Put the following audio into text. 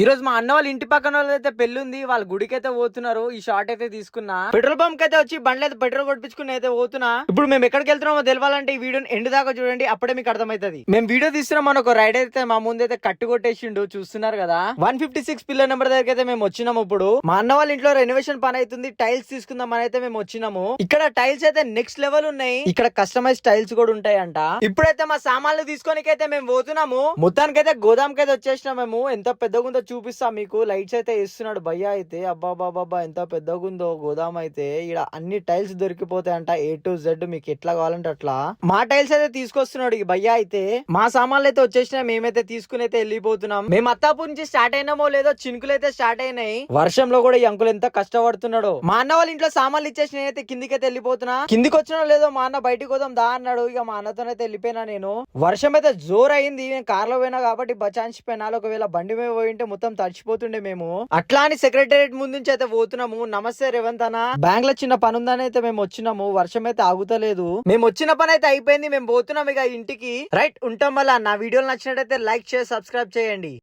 ఈ రోజు మా అన్న వాళ్ళ ఇంటి పక్కన వాళ్ళైతే పెళ్లి ఉంది, వాళ్ళ గుడికి అయితే పోతున్నారు. ఈ షార్ట్ అయితే తీసుకున్నా. పెట్రోల్ పంప్ అయితే వచ్చి బండ్లు అయితే పెట్రోల్ కొట్టించుకుని అయితే పోతున్నా. ఇప్పుడు మేము ఎక్కడికి వెళ్తున్నామో తెలవాలంటే ఈ వీడియోని ఎండ్ దాకా చూడండి, అప్పుడే మీకు అర్థమవుతుంది. మేము వీడియో తీస్తున్నాం, మన ఒక రైడ్ అయితే మా ముందు అయితే కట్టు కొట్టేసిండు, చూస్తున్నారు కదా. 156 పిల్లర్ నెంబర్ దగ్గర అయితే మేము వచ్చినాము. ఇప్పుడు మా అన్న వాళ్ళ ఇంట్లో రెనోవేషన్ పని అవుతుంది, టైల్స్ తీసుకుందాం అని అయితే మేము వచ్చినాము. ఇక్కడ టైల్స్ అయితే నెక్స్ట్ లెవెల్ ఉన్నాయి, ఇక్కడ కస్టమైజ్ టైల్స్ కూడా ఉంటాయి అంట. ఇప్పుడైతే మా సామాన్లు తీసుకోనికి అయితే మేము పోతున్నాము. మొత్తానికైతే గోదాంకి అయితే వచ్చేసినాం మేము. ఎంత పెద్దగా ఉందో చూపిస్తా మీకు. లైట్స్ అయితే ఇస్తున్నాడు భయ్య అయితే. అబ్బా బాబా ఎంత పెద్దగా ఉందో గోదాం అయితే. ఇక్కడ అన్ని టైల్స్ దొరికిపోతాయంట, A to Z, మీకు ఎట్లా కావాలంటే అట్లా. మా టైల్స్ అయితే తీసుకొస్తున్నాడు ఈ భయ్య అయితే. మా సామాన్లు అయితే వచ్చేసినా, మేమైతే తీసుకుని అయితే వెళ్ళిపోతున్నాం. మేము అత్తాపూర్ నుంచి స్టార్ట్ అయినామో లేదో చినుకులు అయితే స్టార్ట్ అయినాయి. వర్షంలో కూడా ఈ అంకుల్ ఎంత కష్టపడుతున్నాడో. మా అన్న వాళ్ళ ఇంట్లో సామాన్లు ఇచ్చేసి నేనైతే కిందికైతే వెళ్ళిపోతున్నా. కిందికి వచ్చినా లేదో మా అన్న బయటికి పోదాం దా అన్నాడు. ఇక మా అన్నతోనైతే వెళ్ళిపోయినా నేను. వర్షం అయితే జోరు అయింది, నేను కార్ లో పోయినా కాబట్టి బచాయించిపోయినా. ఒకవేళ బండి మీద పోయింటే మొత్తం తడిచిపోతుండే మేము. అట్లా అని సెక్రటేరియట్ ముందు నుంచి అయితే పోతున్నాము. నమస్తే రేవంత్ అన్న, బ్యాంక్ లో చిన్న పని ఉందని అయితే మేము వచ్చినాము. వర్షం అయితే ఆగుతలేదు. మేము వచ్చిన పని అయితే అయిపోయింది, మేము పోతున్నాం ఇక ఇంటికి. రైట్, ఉంటాం. వల్ల నా వీడియోలు నచ్చినట్టయితే లైక్ చేసి సబ్స్క్రైబ్ చేయండి.